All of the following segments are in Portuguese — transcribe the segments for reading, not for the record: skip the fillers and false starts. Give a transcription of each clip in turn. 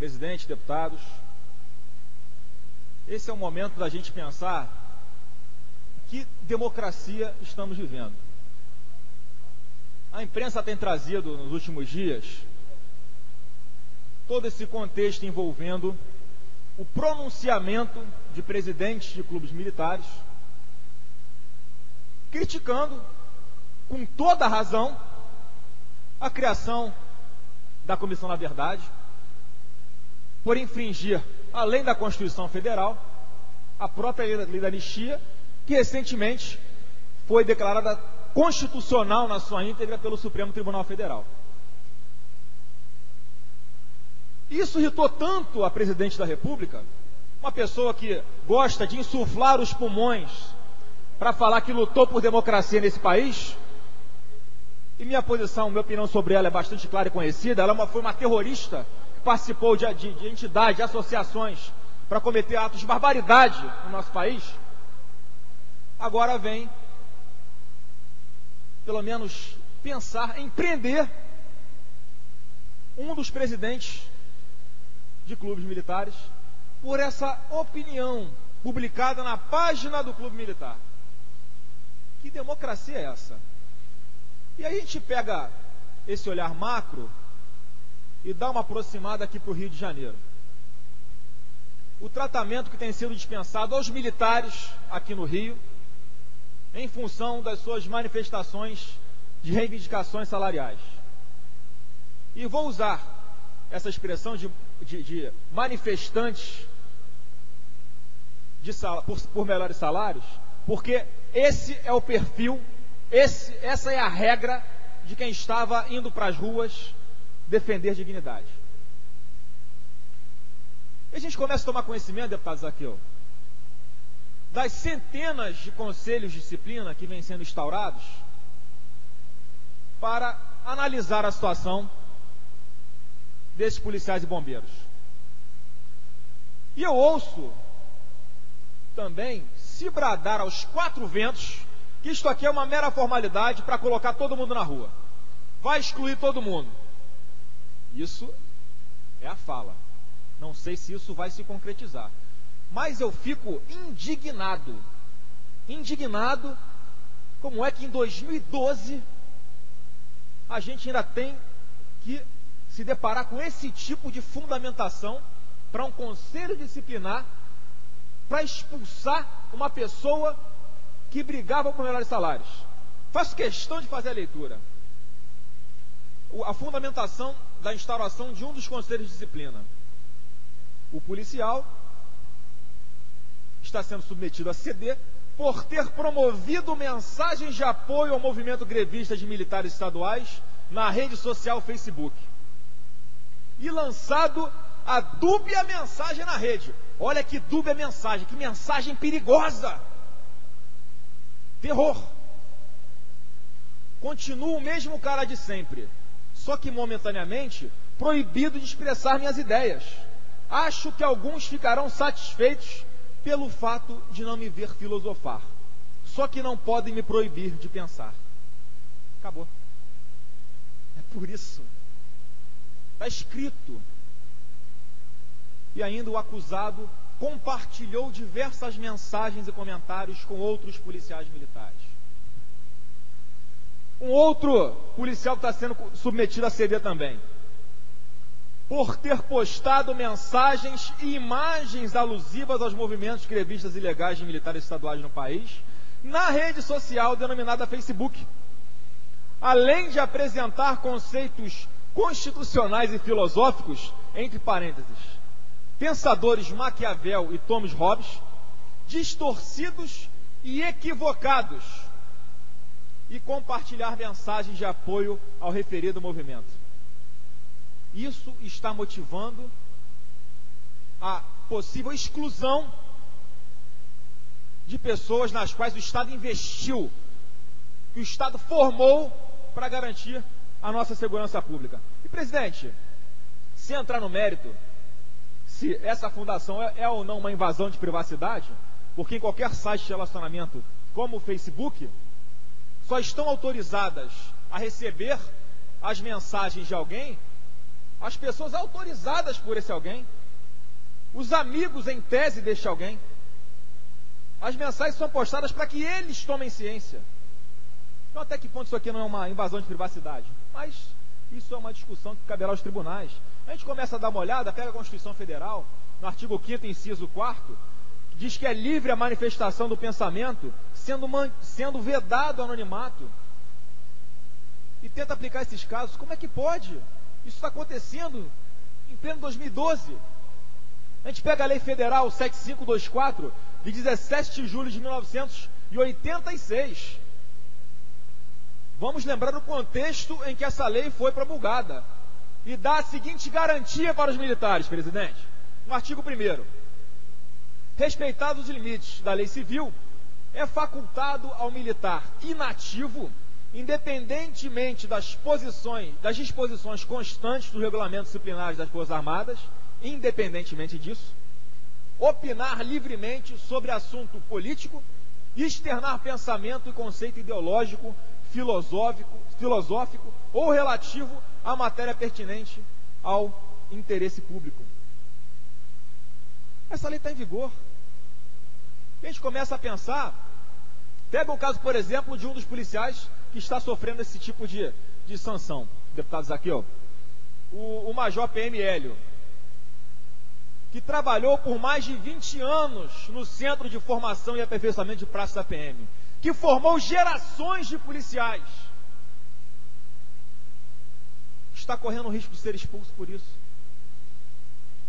presidente, deputados, esse é o momento da gente pensar que democracia estamos vivendo. A imprensa tem trazido nos últimos dias todo esse contexto envolvendo o pronunciamento de presidentes de clubes militares, criticando, com toda a razão, a criação da Comissão da Verdade, por infringir, além da Constituição Federal, a própria lei da anistia, que recentemente foi declarada constitucional na sua íntegra pelo Supremo Tribunal Federal. Isso irritou tanto a presidente da República, uma pessoa que gosta de insuflar os pulmões para falar que lutou por democracia nesse país, e minha opinião sobre ela é bastante clara e conhecida. Ela foi uma terrorista que participou de entidades, de associações para cometer atos de barbaridade no nosso país. Agora vem, pelo menos, pensar em prender um dos presidentes de clubes militares por essa opinião publicada na página do clube militar. Que democracia é essa? E aí a gente pega esse olhar macro e dá uma aproximada aqui para o Rio de Janeiro. O tratamento que tem sido dispensado aos militares aqui no Rio, em função das suas manifestações de reivindicações salariais. E vou usar essa expressão de manifestantes por melhores salários, porque esse é o perfil, essa é a regra de quem estava indo para as ruas defender dignidade. E a gente começa a tomar conhecimento, deputado Zaqueu, das centenas de conselhos de disciplina que vêm sendo instaurados para analisar a situação desses policiais e bombeiros. E eu ouço também se bradar aos quatro ventos que isto aqui é uma mera formalidade para colocar todo mundo na rua. Vai excluir todo mundo. Isso é a fala. Não sei se isso vai se concretizar. Mas eu fico indignado. Indignado como é que em 2012 a gente ainda tem que se deparar com esse tipo de fundamentação para um conselho disciplinar para expulsar uma pessoa que brigava por melhores salários. Faço questão de fazer a leitura. A fundamentação da instauração de um dos conselhos de disciplina. O policial está sendo submetido a CD por ter promovido mensagens de apoio ao movimento grevista de militares estaduais na rede social Facebook. E lançado a dúbia mensagem na rede. Olha que dúbia mensagem, que mensagem perigosa. Terror. Continua o mesmo cara de sempre, só que momentaneamente proibido de expressar minhas ideias. Acho que alguns ficarão satisfeitos pelo fato de não me ver filosofar. Só que não podem me proibir de pensar. Acabou. É por isso. Está escrito. E ainda o acusado compartilhou diversas mensagens e comentários com outros policiais militares. Um outro policial que está sendo submetido a CD também, por ter postado mensagens e imagens alusivas aos movimentos grevistas ilegais de militares estaduais no país, na rede social denominada Facebook, além de apresentar conceitos constitucionais e filosóficos, entre parênteses, pensadores Maquiavel e Thomas Hobbes, distorcidos e equivocados, e compartilhar mensagens de apoio ao referido movimento. Isso está motivando a possível exclusão de pessoas nas quais o Estado investiu, que o Estado formou para garantir a nossa segurança pública. E, presidente, se entrar no mérito, se essa fundação é ou não uma invasão de privacidade, porque em qualquer site de relacionamento, como o Facebook, só estão autorizadas a receber as mensagens de alguém as pessoas autorizadas por esse alguém, os amigos em tese deste alguém. As mensagens são postadas para que eles tomem ciência. Então, até que ponto isso aqui não é uma invasão de privacidade? Mas isso é uma discussão que caberá aos tribunais. A gente começa a dar uma olhada, pega a Constituição Federal, no artigo 5º, inciso 4º, que diz que é livre a manifestação do pensamento, sendo vedado o anonimato. E tenta aplicar esses casos. Como é que pode? Isso está acontecendo em pleno 2012. A gente pega a Lei Federal 7524, de 17 de julho de 1986. Vamos lembrar o contexto em que essa lei foi promulgada. E dá a seguinte garantia para os militares, presidente. No artigo 1º. Respeitados os limites da lei civil, é facultado ao militar inativo, independentemente das disposições constantes dos regulamentos disciplinares das Forças Armadas, independentemente disso, opinar livremente sobre assunto político e externar pensamento e conceito ideológico, filosófico ou relativo à matéria pertinente ao interesse público. Essa lei está em vigor. A gente começa a pensar, pega o caso, por exemplo, de um dos policiais que está sofrendo esse tipo de sanção. Deputado Zaqueu, o Major PM Hélio, que trabalhou por mais de 20 anos no Centro de Formação e Aperfeiçoamento de Praças da PM, que formou gerações de policiais, está correndo o risco de ser expulso por isso.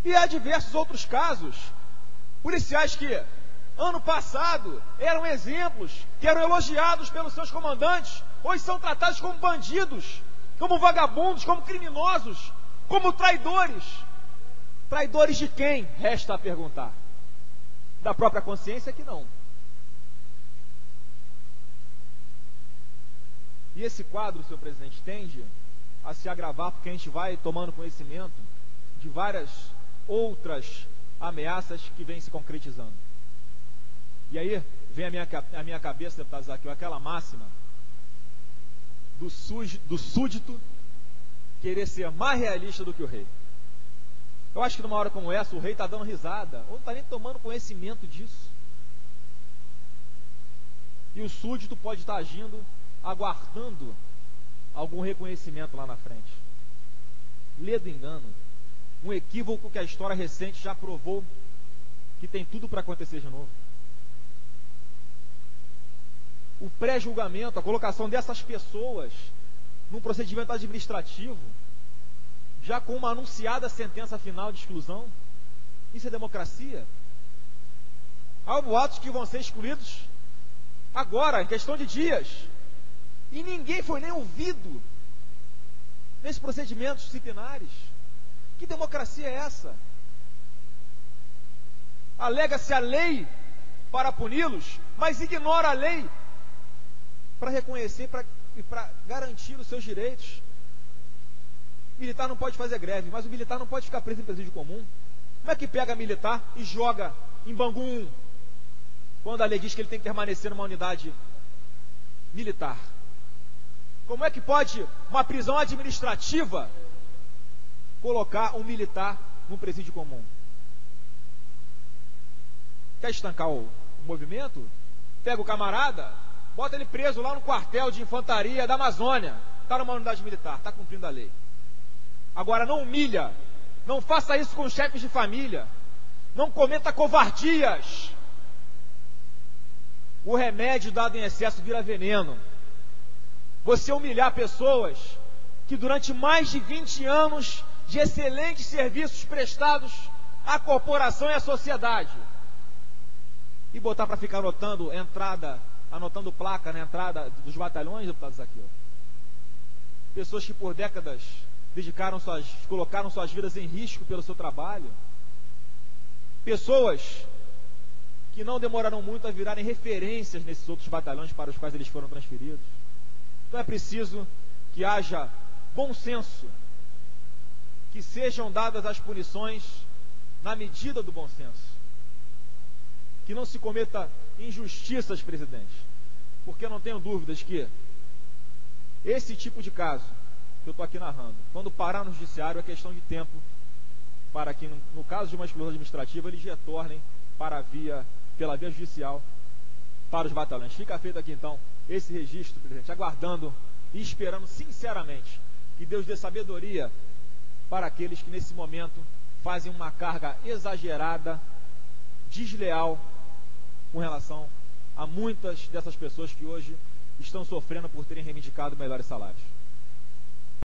E há diversos outros casos, policiais que, ano passado, eram exemplos, que eram elogiados pelos seus comandantes, hoje são tratados como bandidos, como vagabundos, como criminosos, como traidores. Traidores de quem? Resta a perguntar. Da própria consciência que não. E esse quadro, senhor presidente, tende a se agravar porque a gente vai tomando conhecimento de várias outras ameaças que vêm se concretizando. E aí vem a minha cabeça, deputado Zaqueu, aquela máxima do súdito querer ser mais realista do que o rei. Eu acho que numa hora como essa, o rei está dando risada, ou não está nem tomando conhecimento disso. E o súdito pode estar agindo, aguardando algum reconhecimento lá na frente. Ledo engano, um equívoco que a história recente já provou que tem tudo para acontecer de novo. O pré-julgamento, a colocação dessas pessoas num procedimento administrativo, já com uma anunciada sentença final de exclusão, isso é democracia? Há boatos que vão ser excluídos agora, em questão de dias, e ninguém foi nem ouvido nesses procedimentos disciplinares. Que democracia é essa? Alega-se a lei para puni-los, mas ignora a lei para reconhecer e para garantir os seus direitos. O militar não pode fazer greve, mas o militar não pode ficar preso em presídio comum. Como é que pega militar e joga em Bangu 1, quando a lei diz que ele tem que permanecer numa unidade militar? Como é que pode uma prisão administrativa colocar um militar num presídio comum? Quer estancar o movimento? Pega o camarada, bota ele preso lá no quartel de infantaria da Amazônia, está numa unidade militar, está cumprindo a lei. Agora, não humilha, não faça isso com chefes de família, não cometa covardias. O remédio dado em excesso vira veneno. Você humilhar pessoas que durante mais de 20 anos de excelentes serviços prestados à corporação e à sociedade, e botar para ficar anotando placa na entrada dos batalhões, deputado Zaqueu. Pessoas que por décadas colocaram suas vidas em risco pelo seu trabalho. Pessoas que não demoraram muito a virarem referências nesses outros batalhões para os quais eles foram transferidos. Então é preciso que haja bom senso, que sejam dadas as punições na medida do bom senso, que não se cometa injustiças, presidente, porque eu não tenho dúvidas que esse tipo de caso que eu estou aqui narrando. Quando parar no judiciário, é questão de tempo para que, no caso de uma exclusão administrativa, eles retornem pela via judicial para os batalhões. Fica feito aqui, então, esse registro, presidente, aguardando e esperando sinceramente que Deus dê sabedoria para aqueles que, nesse momento, fazem uma carga exagerada, desleal, com relação a muitas dessas pessoas que hoje estão sofrendo por terem reivindicado melhores salários.